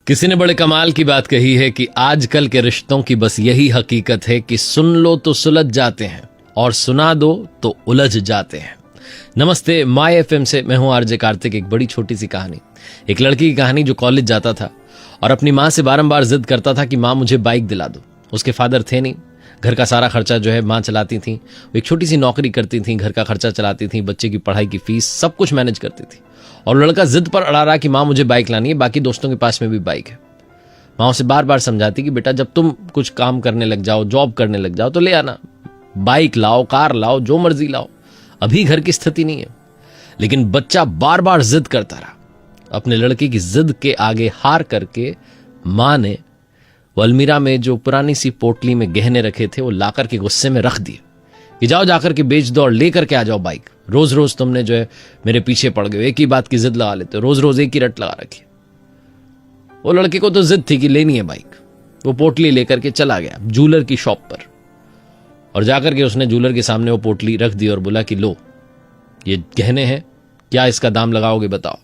किसी ने बड़े कमाल की बात कही है कि आजकल के रिश्तों की बस यही हकीकत है कि सुन लो तो सुलझ जाते हैं और सुना दो तो उलझ जाते हैं। नमस्ते, माय एफएम से मैं हूं आरजे कार्तिक। एक बड़ी छोटी सी कहानी, एक लड़की की कहानी जो कॉलेज जाता था और अपनी मां से बारंबार जिद करता था कि मां मुझे बाइक दिला दो। उसके फादर थे नहीं, घर का सारा खर्चा जो है मां चलाती थी। वो एक छोटी सी नौकरी करती थी, घर का खर्चा चलाती थी, बच्चे की पढ़ाई की फीस सब कुछ मैनेज करती थी। और लड़का जिद पर अड़ा रहा कि मां मुझे बाइक लानी है, बाकी दोस्तों के पास में भी बाइक है। मां उसे बार बार समझाती कि बेटा जब तुम कुछ काम करने लग जाओ, जॉब करने लग जाओ तो ले आना, बाइक लाओ, कार लाओ, जो मर्जी लाओ, अभी घर की स्थिति नहीं है। लेकिन बच्चा बार बार जिद करता रहा। अपने लड़के की जिद के आगे हार करके मां ने वो अलमीरा में जो पुरानी सी पोटली में गहने रखे थे वो लाकर के गुस्से में रख दिए कि जाओ जाकर के बेच दो और लेकर के आ जाओ बाइक। रोज रोज तुमने जो है मेरे पीछे पड़ गए, एक ही बात की जिद लगा लेते हो, रोज रोज एक ही रट लगा रखी। वो लड़के को तो जिद थी कि लेनी है बाइक। वो पोटली लेकर के चला गया जूलर की शॉप पर और जाकर के उसने जूलर के सामने वो पोटली रख दी और बोला कि लो, ये गहने हैं, क्या इसका दाम लगाओगे बताओ।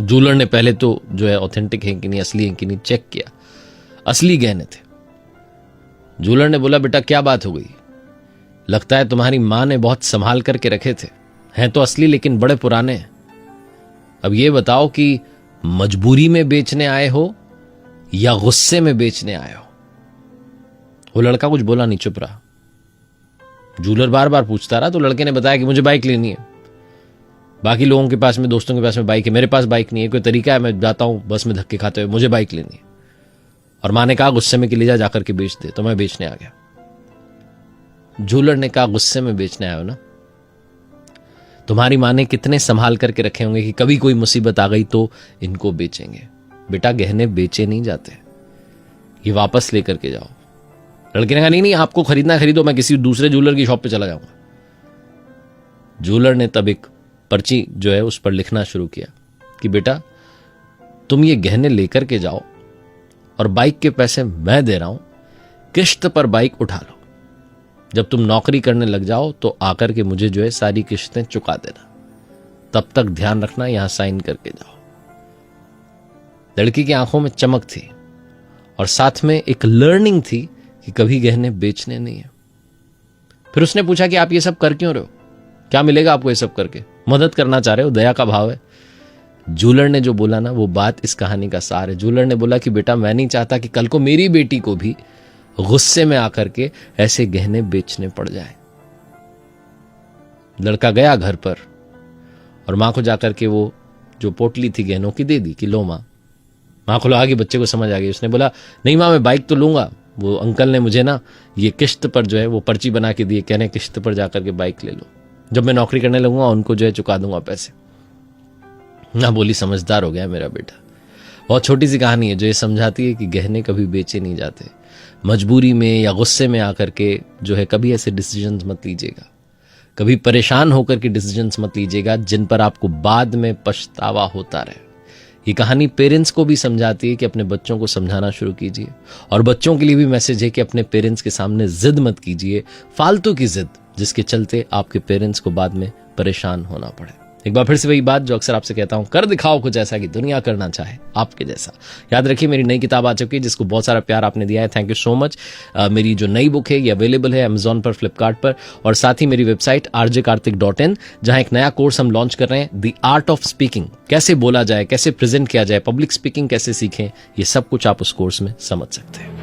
जूलर ने पहले तो जो है ऑथेंटिक है कि नहीं, असली है कि नहीं चेक किया। असली गहने थे। जूलर ने बोला बेटा क्या बात हो गई, लगता है तुम्हारी मां ने बहुत संभाल करके रखे थे, हैं तो असली लेकिन बड़े पुराने हैं। अब ये बताओ कि मजबूरी में बेचने आए हो या गुस्से में बेचने आए हो। वो लड़का कुछ बोला नहीं, चुप रहा। जूलर बार बार पूछता रहा तो लड़के ने बताया कि मुझे बाइक लेनी है, बाकी लोगों के पास में, दोस्तों के पास में बाइक है, मेरे पास बाइक नहीं है। कोई तरीका है, मैं जाता हूं बस में धक्के खाते हुए, मुझे बाइक लेनी है। और मां ने कहा गुस्से में कि ले जा जाकर के बेच दे, तो मैं बेचने आ गया। जूलर ने कहा गुस्से में बेचने आए हो ना, तुम्हारी मां ने कितने संभाल करके रखे होंगे कि कभी कोई मुसीबत आ गई तो इनको बेचेंगे। बेटा गहने बेचे नहीं जाते, ये वापस लेकर के जाओ। लड़के ने कहा नहीं नहीं, आपको खरीदना खरीदो, मैं किसी दूसरे जूलर की शॉप पे चला जाऊंगा। जूलर ने तब एक पर्ची जो है उस पर लिखना शुरू किया कि बेटा तुम ये गहने लेकर के जाओ और बाइक के पैसे मैं दे रहा हूं, किश्त पर बाइक उठा लो। जब तुम नौकरी करने लग जाओ तो आकर के मुझे जो है सारी किश्तें चुका देना, तब तक ध्यान रखना यहां साइन करके जाओ। लड़की की आंखों में चमक थी और साथ में एक लर्निंग थी कि कभी गहने बेचने नहीं है। फिर उसने पूछा कि आप ये सब कर क्यों रहे हो, क्या मिलेगा आपको ये सब करके, मदद करना चाह रहे हो, दया का भाव है। जूलर ने जो बोला ना वो बात इस कहानी का सार है। जूलर ने बोला कि बेटा मैं नहीं चाहता कि कल को मेरी बेटी को भी गुस्से में आकर के ऐसे गहने बेचने पड़ जाए। लड़का गया घर पर और मां को जाकर के वो जो पोटली थी गहनों की दे दी कि लो मां। मां को लगा कि बच्चे को समझ आ गई। उसने बोला नहीं मां, मैं बाइक तो लूंगा, वो अंकल ने मुझे ना ये किश्त पर जो है वो पर्ची बना के दी, कहने किश्त पर जाकर के बाइक ले लो, जब मैं नौकरी करने लगूंगा उनको जो है चुका दूंगा पैसे। ना बोली समझदार हो गया मेरा बेटा। बहुत छोटी सी कहानी है जो ये समझाती है कि गहने कभी बेचे नहीं जाते। मजबूरी में या गुस्से में आकर के जो है कभी ऐसे डिसीजंस मत लीजिएगा, कभी परेशान होकर के डिसीजंस मत लीजिएगा जिन पर आपको बाद में पछतावा होता रहे। ये कहानी पेरेंट्स को भी समझाती है कि अपने बच्चों को समझाना शुरू कीजिए, और बच्चों के लिए भी मैसेज है कि अपने पेरेंट्स के सामने जिद मत कीजिए, फालतू की जिद जिसके चलते आपके पेरेंट्स को बाद में परेशान होना पड़े। एक बार फिर से वही बात जो अक्सर आपसे कहता हूं, कर दिखाओ कुछ ऐसा कि दुनिया करना चाहे आपके जैसा। याद रखिए मेरी नई किताब आ चुकी है जिसको बहुत सारा प्यार आपने दिया है, थैंक यू सो मच। मेरी जो नई बुक है ये अवेलेबल है अमेजॉन पर, फ्लिपकार्ट पर, और साथ ही मेरी वेबसाइट rjkartik.in जहां एक नया कोर्स हम लॉन्च कर रहे हैं, द आर्ट ऑफ स्पीकिंग। कैसे बोला जाए, कैसे प्रेजेंट किया जाए, पब्लिक स्पीकिंग कैसे सीखें, ये सब कुछ आप उस कोर्स में समझ सकते हैं।